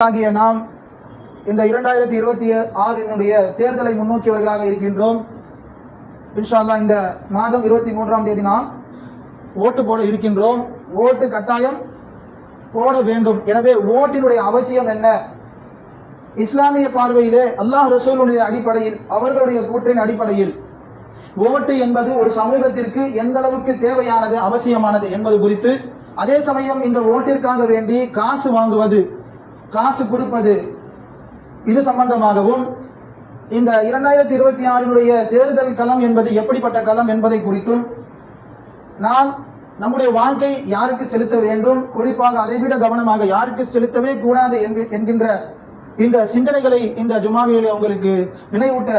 ஆகிய நாம் இந்த 2026 தேர்தலை முன்னோக்கியவர்களாக இருக்கின்றோம். இன்ஷா அல்லாஹ் இந்த மாதம் 23ஆம் தேதி நாம் ஓட்டு போட இருக்கின்றோம். ஓட்டு கட்டாயம் போட வேண்டும். எனவே ஓட்டினுடைய அவசியம் என்ன? இஸ்லாமிய பார்வையிலே அல்லாஹ் ரசூலுடைய அடிப்படையில், அவர்களுடைய கூற்றின் அடிப்படையில் ஓட்டு என்பது ஒரு சமூகத்திற்கு எந்த அளவுக்கு தேவையானது, அவசியமானது என்பது குறித்து, அதே சமயம் இந்த ஓட்டிற்காக வேண்டி காசு வாங்குவது, காசு கொடுப்பது, இது சம்பந்தமாகவும், இந்த 2026 தேர்தல் களம் என்பது எப்படிப்பட்ட களம் என்பதை குறித்தும், நாம் நம்முடைய வாழ்க்கை யாருக்கு செலுத்த வேண்டும், குறிப்பாக அதைவிட கவனமாக யாருக்கு செலுத்தவே கூடாது என்கின்ற இந்த சிந்தனைகளை இந்த ஜுமாவிலே உங்களுக்கு நினைவூட்ட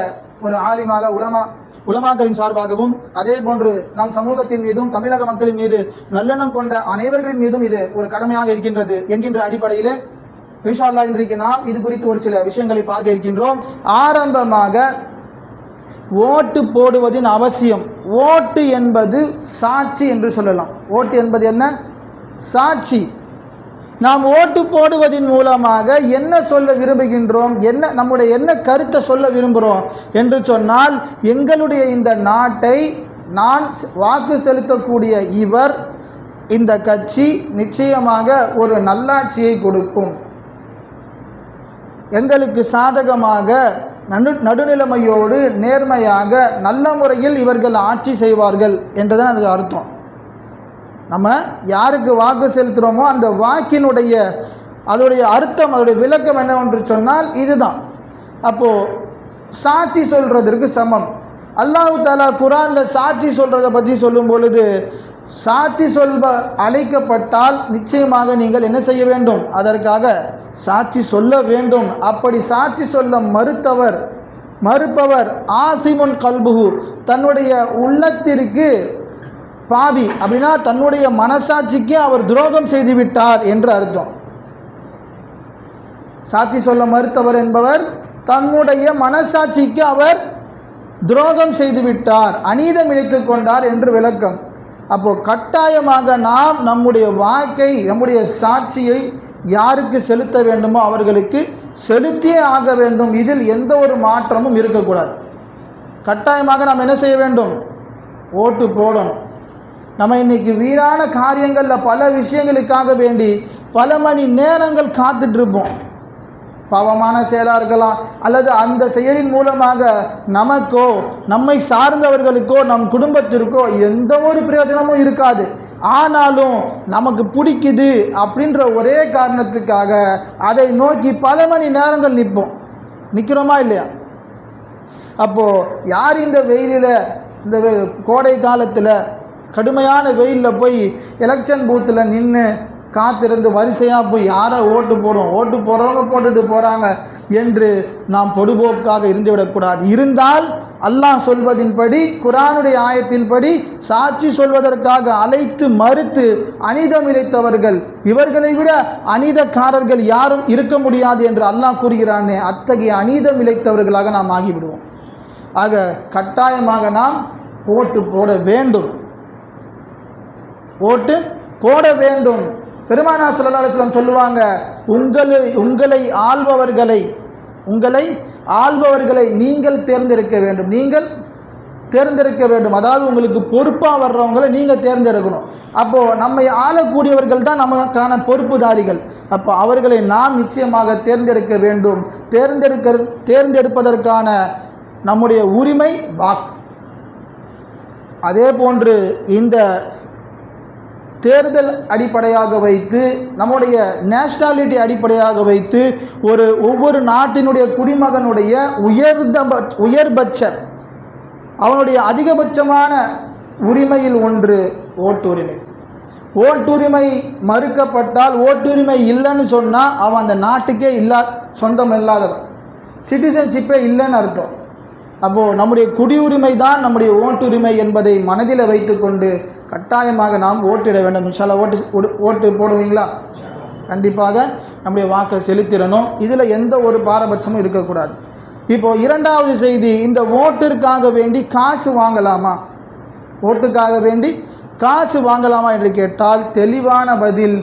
ஒரு ஆலிமாக உலமாக்களின் சார்பாகவும், அதே போன்று நம் சமூகத்தின் மீதும் தமிழக மக்களின் மீது நல்லெண்ணம் கொண்ட அனைவர்களின் மீதும் இது ஒரு கடமையாக இருக்கின்றது என்கின்ற அடிப்படையிலே இன்ஷா அல்லாஹ் இன்றைக்கு நாம் இது குறித்து ஒரு சில விஷயங்களை பார்க்க இருக்கின்றோம். ஆரம்பமாக ஓட்டு போடுவதின் அவசியம். ஓட்டு என்பது சாட்சி என்று சொல்லலாம். ஓட்டு என்பது என்ன? சாட்சி. நாம் ஓட்டு போடுவதின் மூலமாக என்ன சொல்ல விரும்புகின்றோம், நம்முடைய என்ன கருத்தை சொல்ல விரும்புகிறோம் என்று சொன்னால், எங்களுடைய இந்த நாட்டை நான் வாக்கு செலுத்தக்கூடிய இவர், இந்த கட்சி நிச்சயமாக ஒரு நல்லாட்சியை கொடுக்கும், எங்களுக்கு சாதகமாக நடுநிலைமையோடு நேர்மையாக நல்ல முறையில் இவர்கள் ஆட்சி செய்வார்கள் என்றுதான் அதுக்கு அர்த்தம். நம்ம யாருக்கு வாக்கு செலுத்துகிறோமோ அந்த வாக்கினுடைய அதோடைய அர்த்தம், அதோடைய விளக்கம் என்னவென்று சொன்னால் இதுதான். அப்போது சாட்சி சொல்கிறதற்கு சமம். அல்லாஹ் தஆலா குர்ஆனில் சாட்சி சொல்கிறத பற்றி சொல்லும் பொழுது, சாட்சி சொல்ல அழைக்கப்பட்டால் நிச்சயமாக நீங்கள் என்ன செய்ய வேண்டும்? அதற்காக சாட்சி சொல்ல வேண்டும். அப்படி சாட்சி சொல்ல மறுப்பவர் ஆசிமுன் கல்புஹு, தன்னுடைய உள்ளத்திற்கு பாவி, அப்படின்னா தன்னுடைய மனசாட்சிக்கு அவர் துரோகம் செய்து விட்டார் என்று அர்த்தம். சாட்சி சொல்ல மறுத்தவர் என்பவர் தன்னுடைய மனசாட்சிக்கு அவர் துரோகம் செய்து விட்டார், அநீதம் இழைத்துக் கொண்டார் என்று விளக்கம். அப்போ கட்டாயமாக நாம் நம்முடைய வாக்கை, நம்முடைய சாட்சியை யாருக்கு செலுத்த வேண்டுமோ அவர்களுக்கு செலுத்தியே ஆக வேண்டும். இதில் எந்த ஒரு மாற்றமும் இருக்கக்கூடாது. கட்டாயமாக நாம் என்ன செய்ய வேண்டும்? ஓட்டு போடணும். நம்ம இன்னைக்கு வீணான காரியங்களில் பல விஷயங்களுக்காக வேண்டி பல மணி நேரங்கள் காத்துட்டு இருப்போம். பாவமான செயலாக இருக்கலாம், அல்லது அந்த செயலின் மூலமாக நமக்கோ நம்மை சார்ந்தவர்களுக்கோ நம் குடும்பத்திற்கோ எந்த ஒரு பிரயோஜனமும் இருக்காது. ஆனாலும் நமக்கு பிடிக்குது அப்படின்ற ஒரே காரணத்துக்காக அதை நோக்கி பல மணி நேரங்கள் நிற்கிறோமா இல்லையா? அப்போது யார் இந்த வெயிலில், இந்த கோடை காலத்தில் கடுமையான வெயிலில் போய் எலெக்ஷன் பூத்தில் நின்று காத்திருந்து வரிசையாக போய் யாரை ஓட்டு போடுவோம், ஓட்டு போடுறவங்க போட்டுட்டு போகிறாங்க என்று நாம் பொடுபோக்காக இருந்துவிடக்கூடாது. இருந்தால் அல்லாஹ் சொல்வதின்படி, குர்ஆனுடைய ஆயத்தின்படி சாட்சி சொல்வதற்காக அழைத்து மறுத்து அநீதம் இழைத்தவர்கள், இவர்களை விட அநீதக்காரர்கள் யாரும் இருக்க முடியாது என்று அல்லாஹ் கூறுகிறானே, அத்தகைய அநீதம் இழைத்தவர்களாக நாம் ஆகிவிடுவோம். ஆக கட்டாயமாக நாம் ஓட்டு போட வேண்டும். ஓட்டு போட வேண்டும். பெருமானார் ஸல்லல்லாஹு அலைஹி வஸல்லம் சொல்லுவாங்க, உங்களை ஆள்பவர்களை நீங்கள் தேர்ந்தெடுக்க வேண்டும். நீங்கள் தேர்ந்தெடுக்க வேண்டும். அதாவது உங்களுக்கு பொறுப்பாக வர்றவங்களை நீங்கள் தேர்ந்தெடுக்கணும். அப்போது நம்மை ஆளக்கூடியவர்கள் தான் நமக்கான பொறுப்புதாரிகள். அப்போ அவர்களை நாம் நிச்சயமாக தேர்ந்தெடுக்க வேண்டும். தேர்ந்தெடுப்பதற்கான நம்முடைய உரிமை வாக்கு. அதே போன்று இந்த தேர்தல் அடிப்படையாக வைத்து, நம்முடைய நேஷனாலிட்டி அடிப்படையாக வைத்து, ஒவ்வொரு நாட்டினுடைய குடிமகனுடைய உயர்பட்ச, அவனுடைய அதிகபட்சமான உரிமையில் ஒன்று ஓட்டுரிமை. ஓட்டுரிமை மறுக்கப்பட்டால், ஓட்டுரிமை இல்லைன்னு சொன்னால் அவன் அந்த நாட்டுக்கே சொந்தம் இல்லாதவன், சிட்டிசன்ஷிப்பே இல்லைன்னு அர்த்தம். அப்போது நம்முடைய குடியுரிமை தான் நம்முடைய ஓட்டுரிமை என்பதை மனதில் வைத்துக்கொண்டு கட்டாயமாக நாம் ஓட்டிட வேண்டும். இன்ஷா அல்லாஹ் ஓட்டு போடுவீங்களா? கண்டிப்பாக நம்முடைய வாக்கை செலுத்திடணும். இதில் எந்த ஒரு பாரபட்சமும் இருக்கக்கூடாது. இப்போது இரண்டாவது செய்தி, இந்த ஓட்டிற்காக வேண்டி காசு வாங்கலாமா? ஓட்டுக்காக வேண்டி காசு வாங்கலாமா என்று கேட்டால் தெளிவான பதில்,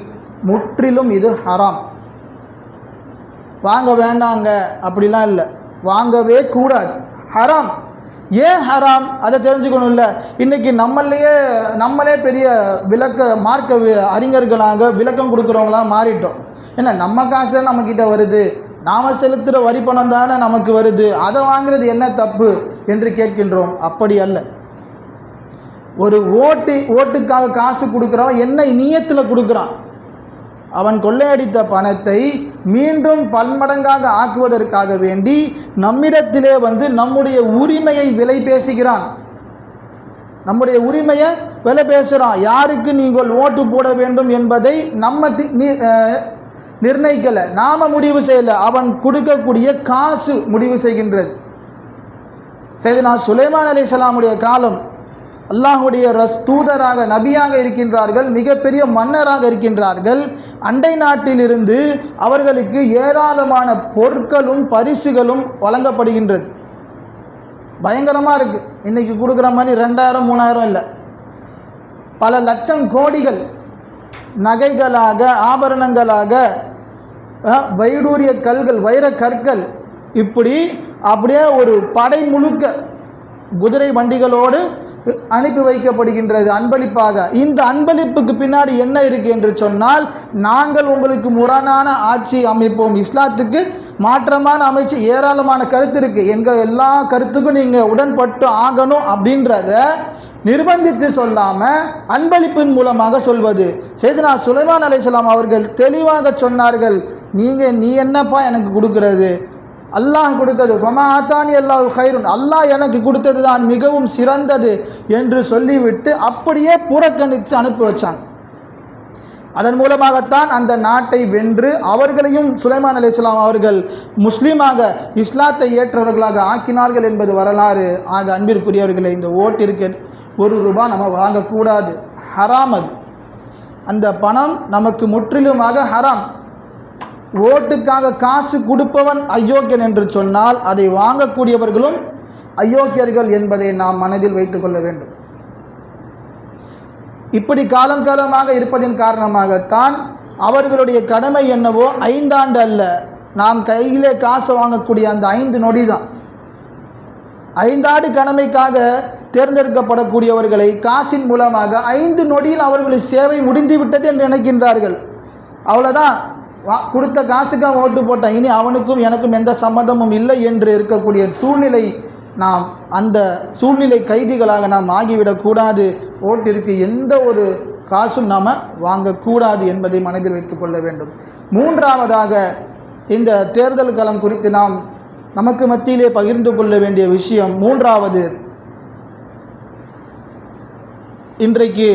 முற்றிலும் இது ஹராம். வாங்க வேண்டாங்க அப்படிலாம் இல்லை, வாங்கவே கூடாது, ஹராம். ஏன் ஹராம் அதை தெரிஞ்சுக்கணும்ல. இன்றைக்கி நம்மளே பெரிய மார்க்க அறிஞர்களாக விளக்கம் கொடுக்குறவங்களாம் மாறிட்டோம். ஏன்னா நம்ம காசு நம்மக்கிட்ட வருது, நாம் செலுத்துகிற வரி பணம் தானே நமக்கு வருது, அதை வாங்குறது என்ன தப்பு என்று கேட்கின்றோம். அப்படி அல்ல. ஒரு ஓட்டுக்காக காசு கொடுக்குறவன் என்ன நியத்தில் கொடுக்குறான்? அவன் கொள்ளையடித்த பணத்தை மீண்டும் பன்மடங்காக ஆக்குவதற்காக வேண்டி நம்மிடத்திலே நம்முடைய உரிமையை விலை பேசுகிறான். நம்முடைய உரிமையை விலை பேசுகிறான். யாருக்கு நீங்கள் ஓட்டு போட வேண்டும் என்பதை நம்ம நிர்ணயிக்கலை, நாம் முடிவு செய்யலை, அவன் கொடுக்கக்கூடிய காசு முடிவு செய்கின்றது. சையதுனா சுலைமான் அலைஹிஸ்ஸலாமுடைய காலம், அல்லாஹுடைய தூதராக நபியாக இருக்கின்றார்கள், மிகப்பெரிய மன்னராக இருக்கின்றார்கள். அண்டை நாட்டிலிருந்து அவர்களுக்கு ஏராளமான பொருட்களும் பரிசுகளும் வழங்கப்படுகின்றது. பயங்கரமாக இருக்குது. இன்றைக்கி கொடுக்குற மாதிரி 2000 3000 இல்லை, பல லட்சம் கோடிகள் நகைகளாக ஆபரணங்களாக வைடூரிய கற்கள் வைர கற்கள் இப்படி அப்படியே ஒரு படை முழுக்க குதிரை வண்டிகளோடு அனுப்பி வைக்கப்படுகின்றது அன்பளிப்பாக. இந்த அன்பளிப்புக்கு பின்னாடி என்ன இருக்குது என்று சொன்னால், நாங்கள் உங்களுக்கு முரணான ஆட்சி அமைப்போம், இஸ்லாத்துக்கு மாற்றமான அமைச்சு, ஏராளமான கருத்து இருக்குது, எங்கள் எல்லா கருத்துக்கும் நீங்கள் உடன்பட்டு ஆகணும் அப்படின்றத நிர்பந்தித்து சொல்லாமல் அன்பளிப்பின் மூலமாக சொல்வது. சையதுனா சுலைமான் அலைஹிஸ்ஸலாம் அவர்கள் தெளிவாக சொன்னார்கள், நீ என்னப்பா எனக்கு கொடுக்கிறது, அல்லாஹ் கொடுத்தது, ஃபமா ஆத்தானி அல்லாஹு கைருன், அல்லாஹ் எனக்கு கொடுத்தது தான் மிகவும் சிறந்தது என்று சொல்லிவிட்டு அப்படியே புறக்கணித்து அனுப்பி வச்சாங்க. அதன் மூலமாகத்தான் அந்த நாட்டை வென்று அவர்களையும் சுலைமான் அலைஹிஸ்ஸலாம் அவர்கள் முஸ்லீமாக இஸ்லாத்தை ஏற்றவர்களாக ஆக்கினார்கள் என்பது வரலாறு. ஆக அன்பிற்குரியவர்களை, இந்த ஓட்டிற்கு ₹1 நம்ம வாங்கக்கூடாது, ஹராம். அது அந்த பணம் நமக்கு முற்றிலுமாக ஹராம். ஓட்டுக்காக காசு கொடுப்பவன் அயோக்கியன் என்று சொன்னால் அதை வாங்கக்கூடியவர்களும் அயோக்கியர்கள் என்பதை நாம் மனதில் வைத்துக் கொள்ள வேண்டும். இப்படி காலம் காலமாக இருப்பதின் காரணமாகத்தான் அவர்களுடைய கடமை என்னவோ 5 ஆண்டு அல்ல, நாம் கையிலே காசு வாங்கக்கூடிய அந்த 5 நொடி தான். 5 ஆண்டு கடமைக்காக தேர்ந்தெடுக்கப்படக்கூடியவர்களை காசின் மூலமாக 5 நொடியில் அவர்களின் சேவை முடிந்து விட்டது என்று நினைக்கின்றார்கள். அவ்வளோதான், கொடுத்த காசுக்காக ஓட்டு போட்டான், இனி அவனுக்கும் எனக்கும் எந்த சம்மந்தமும் இல்லை என்று இருக்கக்கூடிய சூழ்நிலை, நாம் அந்த சூழ்நிலை கைதிகளாக நாம் ஆகிவிடக்கூடாது. ஓட்டிற்கு எந்த ஒரு காசும் நாம் வாங்கக்கூடாது என்பதை மனதில் வைத்துக் கொள்ள வேண்டும். 3ஆவதாக, இந்த தேர்தல் களம் குறித்து நாம் நமக்கு மத்தியிலே பகிர்ந்து கொள்ள வேண்டிய விஷயம் 3வது, இன்றைக்கு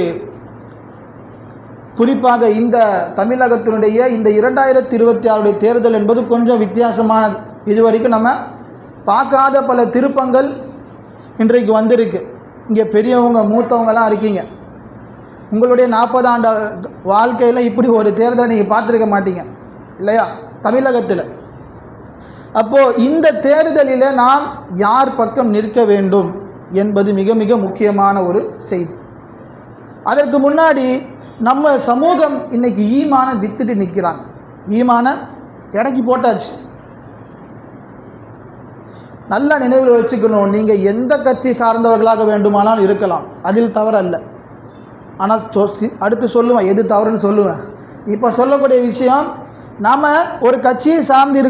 குறிப்பாக இந்த தமிழகத்தினுடைய இந்த 2026 தேர்தல் என்பது கொஞ்சம் வித்தியாசமானது. இதுவரைக்கும் நம்ம பார்க்காத பல திருப்பங்கள் இன்றைக்கு வந்திருக்கு. இங்கே பெரியவங்க மூத்தவங்களாம் இருக்கீங்க, உங்களுடைய 40 ஆண்டு வாழ்க்கையில் இப்படி ஒரு தேர்தலை நீங்கள் பார்த்துருக்க மாட்டீங்க இல்லையா தமிழகத்தில். அப்போது இந்த தேர்தலில் நாம் யார் பக்கம் நிற்க வேண்டும் என்பது மிக மிக முக்கியமான ஒரு செய்தி. அதற்கு முன்னாடி நம்ம சமூகம் இன்றைக்கி ஈமான வித்துட்டு நிற்கிறாங்க. ஈமான இறக்கி போட்டாச்சு. நல்ல நினைவில் வச்சுக்கணும், நீங்கள் எந்த கட்சி சார்ந்தவர்களாக வேண்டுமானாலும் இருக்கலாம், அதில் தவறல்ல. ஆனால் அடுத்து சொல்லுவேன் எது தவறுன்னு சொல்லுவேன். இப்போ சொல்லக்கூடிய விஷயம், நாம் ஒரு கட்சியை சார்ந்து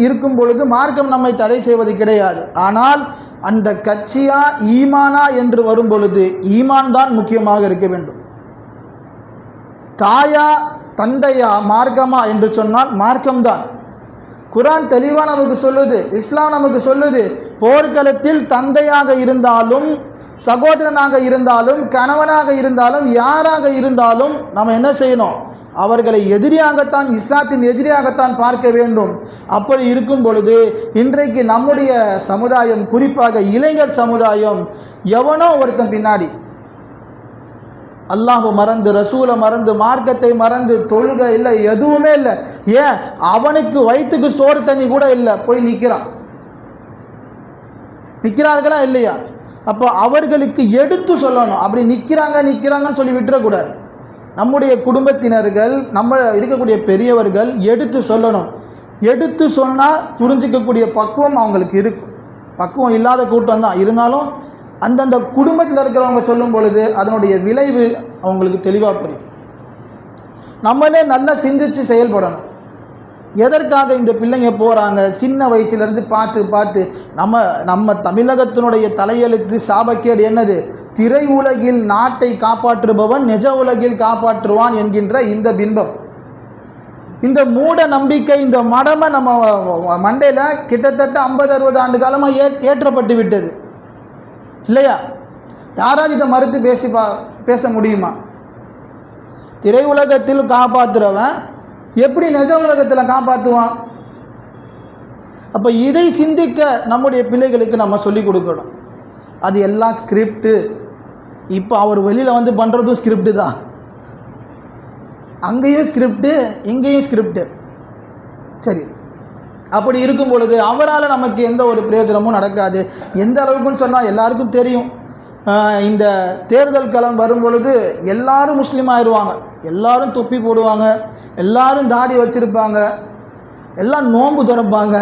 இருக்கும் பொழுது மார்க்கம் நம்மை தடை செய்வது கிடையாது. ஆனால் அந்த கட்சியா ஈமானா என்று வரும் பொழுது ஈமான் தான் முக்கியமாக இருக்க வேண்டும். தாயா தந்தையா மார்க்கமா என்று சொன்னால் மார்க்கம்தான். குர்ஆன் தெளிவாக நமக்கு சொல்லுது, இஸ்லாம் நமக்கு சொல்லுது, போர்க்களத்தில் தந்தையாக இருந்தாலும் சகோதரனாக இருந்தாலும் கணவனாக இருந்தாலும் யாராக இருந்தாலும் நம்ம என்ன செய்யணும், அவர்களை எதிரியாகத்தான், இஸ்லாத்தின் எதிரியாகத்தான் பார்க்க வேண்டும். அப்படி இருக்கும் பொழுது இன்றைக்கு நம்முடைய சமுதாயம், குறிப்பாக இளைஞர் சமுதாயம், எவனோ ஒருத்தன் பின்னாடி அல்லாஹ் மறந்து, ரசூலை மறந்து, மார்க்கத்தை மறந்து, தொழுகை இல்லை, எதுவுமே இல்லை, ஏன் அவனுக்கு வயிற்றுக்கு சோறு தண்ணி கூட இல்லை, போய் நிற்கிறார்களா இல்லையா? அப்போ அவர்களுக்கு எடுத்து சொல்லணும். அப்படி நிற்கிறாங்கன்னு சொல்லி விட்டுறக்கூடாது. நம்முடைய குடும்பத்தினர்கள், நம்ம இருக்கக்கூடிய பெரியவர்கள் எடுத்து சொல்லணும். எடுத்து சொன்னால் புரிஞ்சிக்கக்கூடிய பக்குவம் அவங்களுக்கு இருக்கும். பக்குவம் இல்லாத கூட்டம் தான், இருந்தாலும் அந்தந்த குடும்பத்தில் இருக்கிறவங்க சொல்லும் பொழுது அதனுடைய விளைவு அவங்களுக்கு தெளிவாக புரியும். நம்மளே நல்லா சிந்திச்சு செயல்படணும். எதற்காக இந்த பிள்ளைங்க போகிறாங்க? சின்ன வயசுலேருந்து பார்த்து பார்த்து நம்ம தமிழகத்தினுடைய தலையெழுத்து சாபக்கேடு என்னது? திரை உலகில் நாட்டை காப்பாற்றுபவன் நிஜ உலகில் காப்பாற்றுவான் என்கின்ற இந்த பிம்பம், இந்த மூட நம்பிக்கை, இந்த மடமை நம்ம மண்டையில் கிட்டத்தட்ட 50-60 ஆண்டு காலமாக ஏற்றப்பட்டு விட்டது இல்லையா? யாராவது இதை மறுத்து பேச முடியுமா? திரை உலகத்தில் காப்பாற்றுறவன் எப்படி நிஜ உலகத்தில் காப்பாற்றுவான்? அப்போ இதை சிந்திக்க நம்முடைய பிள்ளைகளுக்கு நம்ம சொல்லிக் கொடுக்கணும். அது எல்லாம் ஸ்கிரிப்டு. இப்போ அவர் வெளியில் வந்து பண்ணுறதும் ஸ்கிரிப்டு தான். அங்கேயும் ஸ்கிரிப்டு, இங்கேயும் ஸ்கிரிப்டு. சரி, அப்படி இருக்கும் பொழுது அவரால் நமக்கு எந்த ஒரு பிரயோஜனமும் நடக்காது. எந்த அளவுக்குன்னு சொன்னால் எல்லாருக்கும் தெரியும். இந்த தேர்தல் களம் வரும் பொழுது எல்லாரும் முஸ்லீம் ஆயிடுவாங்க, எல்லாரும் தொப்பி போடுவாங்க, எல்லாரும் தாடி வச்சுருப்பாங்க, எல்லாம் நோன்பு திறப்பாங்க.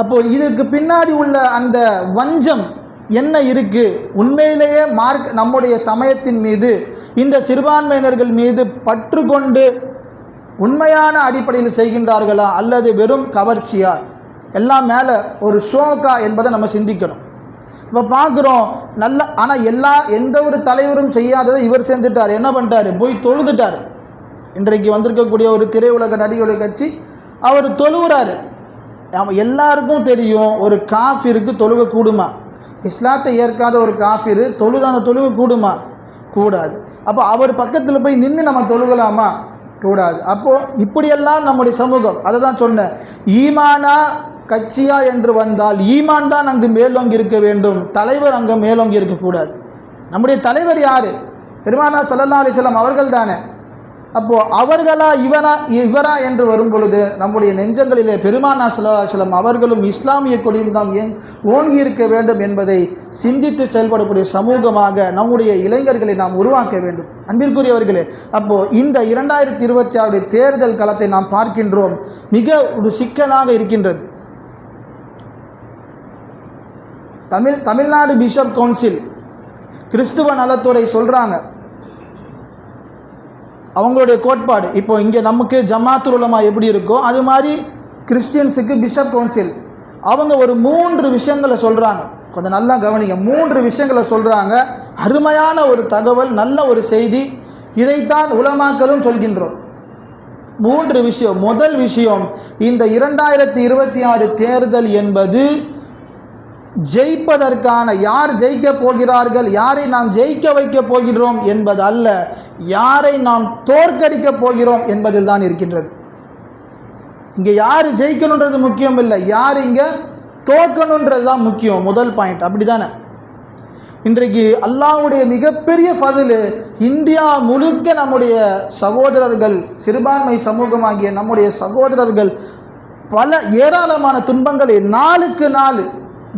அப்போது இதுக்கு பின்னாடி உள்ள அந்த வஞ்சம் என்ன இருக்குது? உண்மையிலேயே நம்முடைய சமயத்தின் மீது, இந்த சிறுபான்மையினர்கள் மீது பற்று கொண்டு உண்மையான அடிப்படையில் செய்கின்றார்களா அல்லது வெறும் கவர்ச்சியா? எல்லாம் மேலே ஒரு ஷோக்கா என்பதை நம்ம சிந்திக்கணும். இப்போ பார்க்குறோம் நல்ல, ஆனால் எந்த ஒரு தலைவரும் செய்யாததை இவர் செஞ்சுட்டார். என்ன பண்ணிட்டார்? போய் தொழுதுட்டார். இன்றைக்கு வந்திருக்கக்கூடிய ஒரு திரையுலக நடிகருடைய கட்சி அவர் தொழுகிறாரு. எல்லாருக்கும் தெரியும், ஒரு காஃபிருக்கு தொழுக கூடுமா? இஸ்லாத்தை ஏற்காத ஒரு காஃபிரு தொழுதான தொழுக கூடுமா? கூடாது. அப்போ அவர் பக்கத்தில் போய் நின்று நம்ம தொழுகலாமா? கூடாது. அப்போது இப்படியெல்லாம் நம்முடைய சமூகம், அதை தான் சொன்னேன், ஈமானா கட்சியா என்று வந்தால் ஈமான் தான் அங்கு மேலோங்கி இருக்க வேண்டும், தலைவர் அங்கே மேலோங்கி இருக்கக்கூடாது. நம்முடைய தலைவர் யார்? பெருமானார் ஸல்லல்லாஹு அலைஹி வஸல்லம் அவர்கள் தானே. அப்போது அவர்களா இவரா என்று வரும் பொழுது நம்முடைய நெஞ்சங்களிலே பெருமானார் ஸல்லல்லாஹு அலைஹி வஸல்லம் அவர்களும் இஸ்லாமிய கொடியும் தான் ஓங்கி இருக்க வேண்டும் என்பதை சிந்தித்து செயல்படக்கூடிய சமூகமாக நம்முடைய இளைஞர்களை நாம் உருவாக்க வேண்டும். அன்பிற்குரியவர்களே, அப்போது இந்த 2026 தேர்தல் களத்தை நாம் பார்க்கின்றோம். மிக ஒரு சிக்கலாக இருக்கின்றது. தமிழ்நாடு பிஷப் கவுன்சில் கிறிஸ்துவ நலத்துறை சொல்கிறாங்க, அவங்களுடைய கோட்பாடு. இப்போ இங்கே நமக்கு ஜமாத்துல் உலமா எப்படி இருக்கோ அது மாதிரி கிறிஸ்டியன்ஸுக்கு பிஷப் கவுன்சில் அவங்க ஒரு 3 விஷயங்களை சொல்கிறாங்க. கொஞ்சம் நல்லா கவனிங்க. 3 விஷயங்களை சொல்கிறாங்க. அருமையான ஒரு தகவல், நல்ல ஒரு செய்தி. இதைத்தான் உலமாக்களும் சொல்கின்றோம். 3 விஷயம். முதல் விஷயம், இந்த 2026 தேர்தல் என்பது ஜெயிப்பதற்கான, யார் ஜெயிக்க போகிறார்கள், யாரை நாம் ஜெயிக்க வைக்க போகிறோம் என்பது அல்ல, யாரை நாம் தோற்கடிக்க போகிறோம் என்பதில் தான் இருக்கின்றது. இங்கே யார் ஜெயிக்கணுன்றது முக்கியம் இல்லை, யார் இங்கே தோற்கணுன்றது தான் முக்கியம். முதல் பாயிண்ட். அப்படி தானே? இன்றைக்கு அல்லாஹ்வுடைய மிகப்பெரிய ஃபதுல், இந்தியா முழுக்க நம்முடைய சகோதரர்கள், சிறுபான்மை சமூகமாகிய நம்முடைய சகோதரர்கள் பல ஏராளமான துன்பங்களை நாளுக்கு நாள்,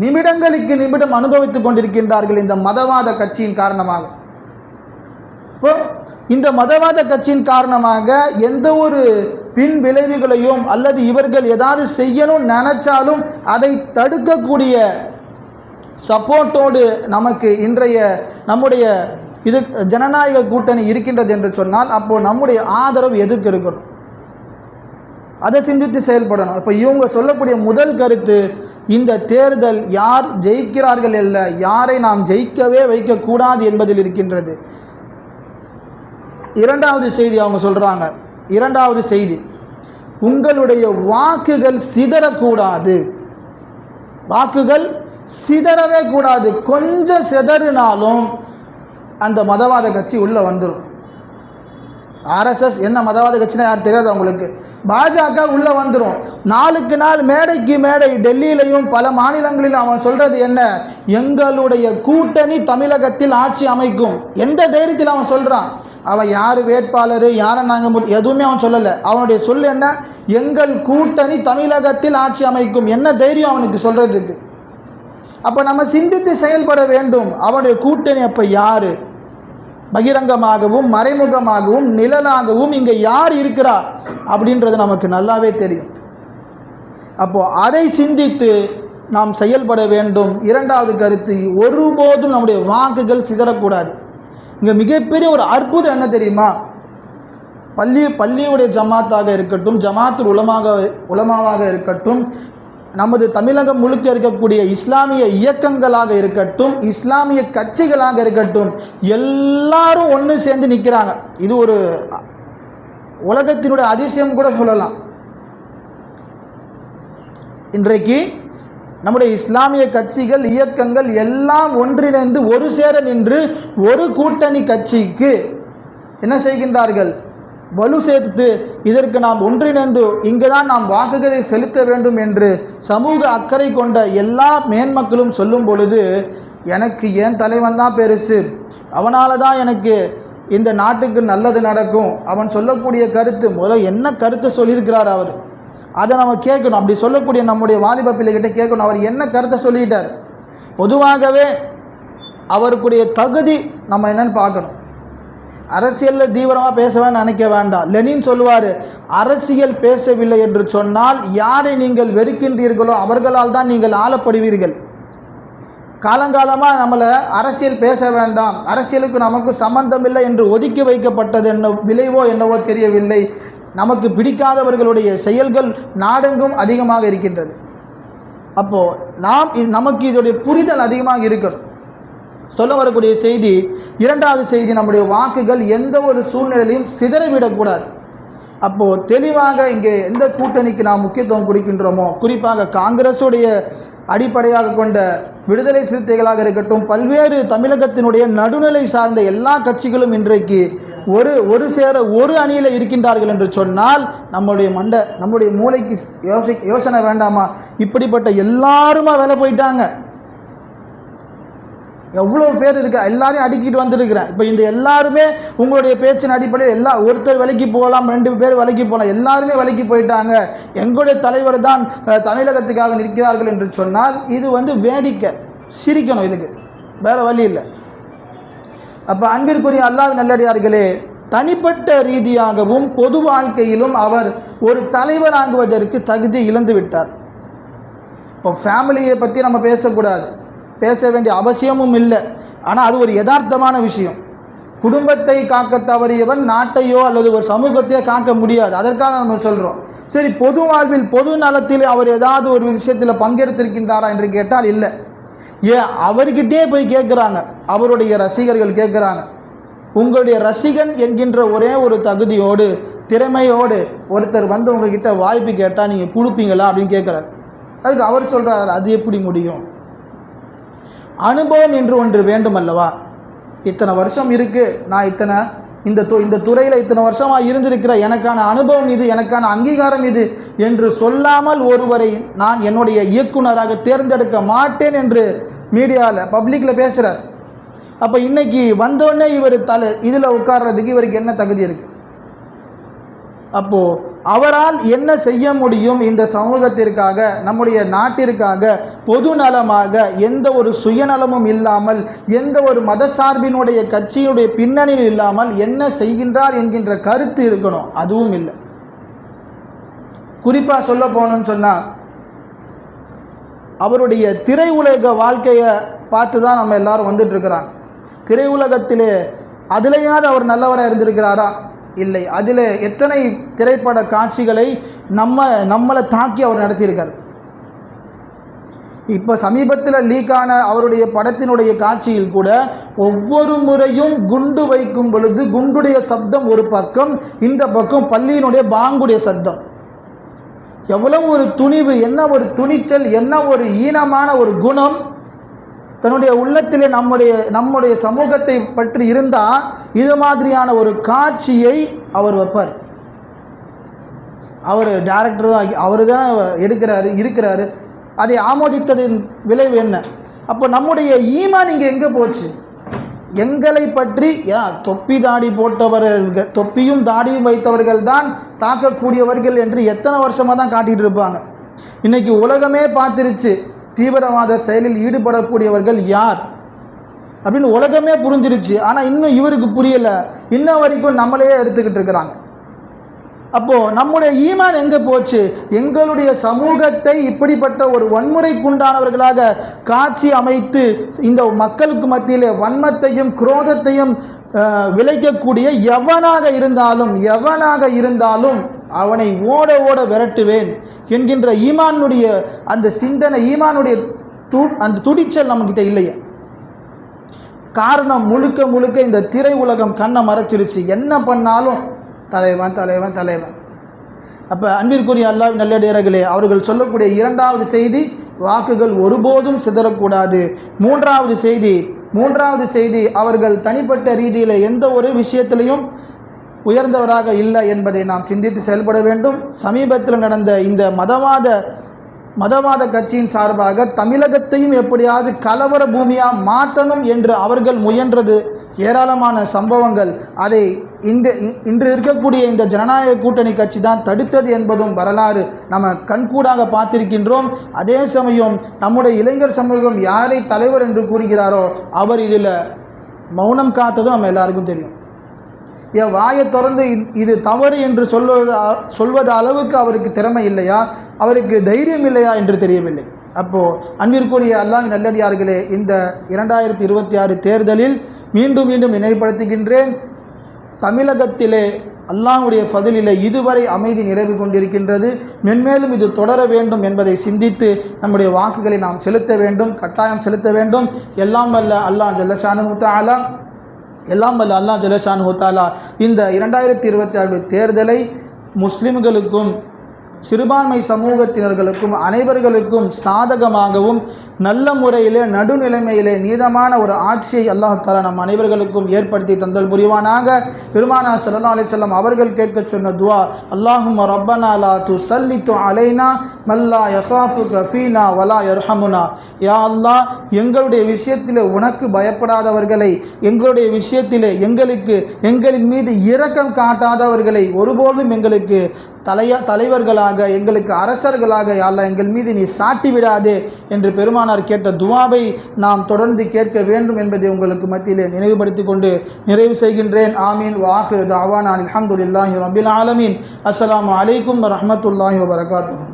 நிமிடங்களுக்கு நிமிடம் அனுபவித்துக் கொண்டிருக்கின்றார்கள் இந்த மதவாத கட்சியின் காரணமாக. இப்போ இந்த மதவாத கட்சியின் காரணமாக எந்த ஒரு பின் விளைவுகளையும் அல்லது இவர்கள் ஏதாவது செய்யணும் நினைச்சாலும் அதை தடுக்கக்கூடிய சப்போர்ட்டோடு நமக்கு இன்றைய நம்முடைய இது ஜனநாயக கூட்டணி இருக்கின்றது என்று சொன்னால், அப்போது நம்முடைய ஆதரவு எதுக்கு இருக்கணும்? அதை சிந்தித்து செயல்படணும். இப்போ இவங்க சொல்லக்கூடிய முதல் கருத்து, இந்த தேர்தல் யார் ஜெயிக்கிறார்கள் அல்ல, யாரை நாம் ஜெயிக்கவே வைக்கக்கூடாது என்பதில் இருக்கின்றது. இரண்டாவது செய்தி அவங்க சொல்கிறாங்க. இரண்டாவது செய்தி, உங்களுடைய வாக்குகள் சிதறக்கூடாது. வாக்குகள் சிதறவே கூடாது. கொஞ்சம் சிதறினாலும் அந்த மதவாத கட்சி உள்ளே வந்துடும். ஆர்எஸ்எஸ் என்ன மதவாத கட்சினா யார் தெரியாது அவங்களுக்கு. பாஜக உள்ளே வந்துடும். நாளுக்கு நாள் மேடைக்கு மேடை டெல்லியிலையும் பல மாநிலங்களிலும் அவன் சொல்கிறது என்ன? எங்களுடைய கூட்டணி தமிழகத்தில் ஆட்சி அமைக்கும். எந்த தைரியத்தில் அவன் சொல்கிறான்? அவன் யார் வேட்பாளர், யாரை நாங்கள் எதுவுமே அவன் சொல்லலை. அவனுடைய சொல் என்ன? எங்கள் கூட்டணி தமிழகத்தில் ஆட்சி அமைக்கும். என்ன தைரியம் அவனுக்கு சொல்கிறதுக்கு? அப்போ நம்ம சிந்தித்து செயல்பட வேண்டும். அவனுடைய கூட்டணி அப்போ யார்? பகிரங்கமாகவும் மறைமுகமாகவும் நிழலாகவும் இங்கே யார் இருக்கிறார் அப்படின்றது நமக்கு நல்லாவே தெரியும். அப்போது அதை சிந்தித்து நாம் செயல்பட வேண்டும். இரண்டாவது கருத்து, ஒருபோதும் நம்முடைய வாக்குகள் சிதறக்கூடாது. இங்கே மிகப்பெரிய ஒரு அற்புதம் என்ன தெரியுமா? பள்ளியுடைய ஜமாத்தாக இருக்கட்டும், ஜமாத்துல் உலமாவாக இருக்கட்டும், நமது தமிழகம் முழுக்க இருக்கக்கூடிய இஸ்லாமிய இயக்கங்களாக இருக்கட்டும், இஸ்லாமிய கட்சிகளாக இருக்கட்டும், எல்லாரும் ஒன்று சேர்ந்து நிற்கிறாங்க. இது ஒரு உலகத்தினுடைய அதிசயம் கூட சொல்லலாம். இன்றைக்கு நம்முடைய இஸ்லாமிய கட்சிகள் இயக்கங்கள் எல்லாம் ஒன்றிணைந்து ஒரு சேர நின்று ஒரு கூட்டணி கட்சிக்கு என்ன செய்கின்றார்கள்? வலு சேர்த்து இதற்கு நாம் ஒன்றிணைந்து இங்கே தான் நாம் வாக்குகளை செலுத்த வேண்டும் என்று சமூக அக்கறை கொண்ட எல்லா மேன்மக்களும் சொல்லும் பொழுது, எனக்கு ஏன் தலைவன் தான் பெருசு, அவனால தான் எனக்கு இந்த நாட்டுக்கு நல்லது நடக்கும், அவன் சொல்லக்கூடிய கருத்து என்ன கருத்து சொல்லியிருக்கிறார் அவர், அதை நம்ம கேட்கணும். அப்படி சொல்லக்கூடிய நம்முடைய வாலிப பிள்ளைகிட்ட கேட்கணும், அவர் என்ன கருத்தை சொல்லிட்டார். பொதுவாகவே அவருக்குடைய தகுதி நம்ம என்னன்னு பார்க்கணும். அரசியலில் தீவிரமாக பேசவேன்னு நினைக்க வேண்டாம். லெனின் சொல்லுவார், அரசியல் பேசவில்லை என்று சொன்னால் யாரை நீங்கள் வெறுக்கின்றீர்களோ அவர்களால் தான் நீங்கள் ஆளப்படுவீர்கள். காலங்காலமாக நம்மளை அரசியல் பேச வேண்டாம், அரசியலுக்கு நமக்கு சம்பந்தம் இல்லை என்று ஒதுக்கி வைக்கப்பட்டது விளைவோ என்னவோ தெரியவில்லை. நமக்கு பிடிக்காதவர்களுடைய செயல்கள் நாடெங்கும் அதிகமாக இருக்கின்றது. அப்போது நமக்கு இதோடைய புரிதல் அதிகமாக இருக்கணும். சொல்ல வரக்கூடிய செய்தி, இரண்டாவது செய்தி, நம்முடைய வாக்குகள் எந்த ஒரு சூழ்நிலையிலையும் சிதறவிடக்கூடாது. அப்போது தெளிவாக இங்கே எந்த கூட்டணிக்கு நாம் முக்கியத்துவம் கொடுக்கின்றோமோ, குறிப்பாக காங்கிரஸுடைய அடிப்படையாக கொண்ட விடுதலை சிறுத்தைகளாக இருக்கட்டும், பல்வேறு தமிழகத்தினுடைய நடுநிலை சார்ந்த எல்லா கட்சிகளும் இன்றைக்கு ஒரு சேர ஒரு அணியில் இருக்கின்றார்கள் என்று சொன்னால் நம்முடைய மூளைக்கு யோசனை வேண்டாமா? இப்படிப்பட்ட எல்லாருமா வேலை போயிட்டாங்க. எவ்வளோ பேர் இருக்கா, எல்லாரையும் அடிக்கிட்டு வந்துருக்கிறேன். இப்போ இந்த எல்லாருமே உங்களுடைய பேச்சின் அடிப்படையில் ஒருத்தர் விலைக்கு போகலாம், 2 பேர் விலைக்கு போகலாம், எல்லாருமே விலைக்கு போயிட்டாங்க, எங்களுடைய தலைவர் தான் தமிழகத்துக்காக நிற்கிறார்கள் என்று சொன்னால் இது வேடிக்கை, சிரிக்கணும். இதுக்கு வேறு வழி இல்லை. அப்போ அன்பிற்குரிய அல்லாஹ்வின் நல்லடியார்களே, தனிப்பட்ட ரீதியாகவும் பொது வாழ்க்கையிலும் அவர் ஒரு தலைவர் ஆகுவதற்கு தகுதி இழந்து விட்டார். இப்போ ஃபேமிலியை பற்றி நம்ம பேசக்கூடாது, பேச வேண்டிய அவசியமும் இல்லை. ஆனால் அது ஒரு யதார்த்தமான விஷயம். குடும்பத்தை காக்க தவறியவன் நாட்டையோ அல்லது ஒரு சமூகத்தையோ காக்க முடியாது. அதற்காக நம்ம சொல்கிறோம். சரி, பொது வாழ்வில் பொது நலத்தில் அவர் ஏதாவது ஒரு விஷயத்தில் பங்கெடுத்திருக்கின்றாரா என்று கேட்டால் இல்லை. ஏன் அவர்கிட்டே போய் கேட்குறாங்க, அவருடைய ரசிகர்கள் கேட்குறாங்க, உங்களுடைய ரசிகன் என்கின்ற ஒரே ஒரு தகுதியோடு திறமையோடு ஒருத்தர் உங்ககிட்ட வாய்ப்பு கேட்டால் நீங்கள் கொடுப்பீங்களா அப்படின்னு கேட்குறாரு. அதுக்கு அவர் சொல்கிறார், அது எப்படி முடியும்? அனுபவம் என்று ஒன்று வேண்டும் அல்லவா? இத்தனை வருஷம் இருக்குது, நான் இந்த துறையில் இத்தனை வருஷமாக இருந்திருக்கிற, எனக்கான அனுபவம் இது, எனக்கான அங்கீகாரம் இது என்று சொல்லாமல் ஒருவரை நான் என்னுடைய இயக்குனராக தேர்ந்தெடுக்க மாட்டேன் என்று மீடியாவில் பப்ளிக்கில் பேசுகிறார். அப்போ இன்றைக்கி வந்தோடனே இவர் இதில் உட்கார்றதுக்கு இவருக்கு என்ன தகுதி இருக்குது? அப்போது அவரால் என்ன செய்ய முடியும்? இந்த சமூகத்திற்காக, நம்முடைய நாட்டிற்காக, பொது நலமாக, எந்த ஒரு சுயநலமும் இல்லாமல், எந்த ஒரு மத சார்பினுடைய கட்சியினுடைய பின்னணியில் இல்லாமல் என்ன செய்கின்றார் என்கின்ற கருத்து இருக்கணும். அதுவும் இல்லை. குறிப்பாக சொல்ல போகணும்னு சொன்னால், அவருடைய திரையுலக வாழ்க்கையை பார்த்து தான் நம்ம எல்லாரும் வந்துட்டுருக்கிறாங்க. திரையுலகத்திலே அதிலேயாவது அவர் நல்லவராக இருந்திருக்கிறாரா? இல்லை. அதில் எத்தனை திரைப்பட காட்சிகளை நம்மளை தாக்கி அவர் நடத்தியிருக்கார். இப்போ சமீபத்தில் லீக்கான அவருடைய படத்தினுடைய காட்சியில் கூட ஒவ்வொரு முறையும் குண்டு வைக்கும் பொழுது குண்டுடைய சப்தம் ஒரு பக்கம், இந்த பக்கம் பள்ளியினுடைய பாங்குடைய சப்தம். எவ்வளவு ஒரு துணிவு, என்ன ஒரு துணிச்சல், என்ன ஒரு ஈனமான ஒரு குணம் தன்னுடைய உள்ளத்திலே நம்முடைய சமூகத்தை பற்றி இருந்தால் இது மாதிரியான ஒரு காட்சியை அவர் வைப்பார். அவர் டைரக்டர் தான், அவர் தான் இருக்கிறாரு. அதை ஆமோதித்ததின் விளைவு என்ன? அப்போ நம்முடைய ஈமான் இங்கே எங்கே போச்சு? எங்களை பற்றி தொப்பி தாடி போட்டவர்கள், தொப்பியும் தாடியும் வைத்தவர்கள் தான் தாக்கக்கூடியவர்கள் என்று எத்தனை வருஷமாக தான் காட்டிகிட்டு இருப்பாங்க. இன்றைக்கி உலகமே பார்த்துருச்சு தீவிரவாத செயலில் ஈடுபடக்கூடியவர்கள் யார் அப்படின்னு உலகமே புரிஞ்சிருச்சு. ஆனால் இன்னும் இவருக்கு புரியலை. இன்ன வரைக்கும் நம்மளையே எடுத்துக்கிட்டு இருக்கிறாங்க. அப்போது நம்முடைய ஈமான் எங்கே போச்சு? எங்களுடைய சமூகத்தை இப்படிப்பட்ட ஒரு வன்முறைக்குண்டானவர்களாக காட்சி அமைத்து இந்த மக்களுக்கு மத்தியிலே வன்மத்தையும் குரோதத்தையும் விளைக்கக்கூடிய எவனாக இருந்தாலும் அவனை ஓட ஓட விரட்டுவேன் என்கின்ற ஈமானுடைய அந்த சிந்தனை, ஈமானுடைய அந்த துடிச்சல் நம்மக்கிட்ட இல்லையா? காரணம் முழுக்க முழுக்க இந்த திரை உலகம் கண்ணை மறைச்சிருச்சு. என்ன பண்ணாலும் தலைவன் தலைவன் தலைவன். அப்போ அன்பிற்குரிய அல்லாஹ்வின் நல்லடியார்களே, அவர்கள் சொல்லக்கூடிய இரண்டாவது செய்தி, வாக்குகள் ஒருபோதும் சிதறக்கூடாது. மூன்றாவது செய்தி அவர்கள் தனிப்பட்ட ரீதியில் எந்த ஒரு விஷயத்திலையும் உயர்ந்தவராக இல்லை என்பதை நாம் சிந்தித்து செயல்பட வேண்டும். சமீபத்தில் நடந்த இந்த மதவாத கட்சியின் சார்பாக தமிழகத்தையும் எப்படியாவது கலவர பூமியாக மாற்றணும் என்று அவர்கள் முயன்றது ஏராளமான சம்பவங்கள். அதை இன்று இருக்கக்கூடிய இந்த ஜனநாயக கூட்டணி கட்சி தான் தடுத்தது என்பதும் வரலாறு நம்ம கண்கூடாக பார்த்திருக்கின்றோம். அதே சமயம் நம்முடைய இளைஞர் சமூகம் யாரை தலைவர் என்று கூறுகிறாரோ அவர் இதில் மௌனம் காத்ததும் நம்ம எல்லாருக்கும் தெரியும். என் வாயை திறந்து இது தவறு என்று சொல்வது அளவுக்கு அவருக்கு திறமை இல்லையா, அவருக்கு தைரியம் இல்லையா என்று தெரியவில்லை. அப்போது அன்பிற்குரிய அல்லாஹ்வின் நல்லடியார்களே, இந்த 2026 தேர்தலில் மீண்டும் நினைவுபடுத்துகின்றேன், தமிழகத்திலே அல்லாஹ்வுடைய ஃபதிலிலே இதுவரை அமைதி நிறைவு கொண்டிருக்கின்றது. மென்மேலும் இது தொடர வேண்டும் என்பதை சிந்தித்து நம்முடைய வாக்குகளை நாம் செலுத்த வேண்டும், கட்டாயம் செலுத்த வேண்டும். எல்லாம் வல்ல அல்லாஹ் ஜல்லஷானு தஆலா இந்த 2026 தேர்தலை முஸ்லிம்களுக்கும் சிறுபான்மை சமூகத்தினர்களுக்கும் அனைவர்களுக்கும் சாதகமாகவும் நல்ல முறையிலே நடுநிலைமையிலே நீதமான ஒரு ஆட்சியை அல்லாஹ் தஆலா நம் அனைவர்களுக்கும் ஏற்படுத்தி தந்தல் புரிவானாக. பெருமானார் ஸல்லல்லாஹு அலைஹி வஸல்லம் அவர்கள் கேட்க சொன்ன துஆ, அல்லாஹும்ம ரப்பனா லா துஸல்லித்து அலைனா மல்லா யகாஃபுக ஃபீனா வலா யர்ஹமுனா. யா அல்லாஹ், எங்களுடைய விஷயத்திலே உனக்கு பயப்படாதவர்களை, எங்களுடைய விஷயத்திலே எங்களின் மீது இரக்கம் காட்டாதவர்களை ஒருபோதும் எங்களுக்கு தலைவர்களாக, எங்களுக்கு அரசர்களாக யா அல்லாஹ் எங்கள் மீது நீ சாட்டி விடாதே என்று பெருமானார் கேட்ட துவாவை நாம் தொடர்ந்து கேட்க வேண்டும் என்பதை உங்களுக்கு மத்தியிலே நினைவுபடுத்திக் கொண்டு நிறைவு செய்கின்றேன். ஆமீன். வாஹிரு தஅவானா அல்ஹம்துலில்லாஹி ரப்பில் ஆலமீன். அஸ்ஸலாமு அலைக்கும் வரஹ்மத்துல்லாஹி வபரகாத்துஹு.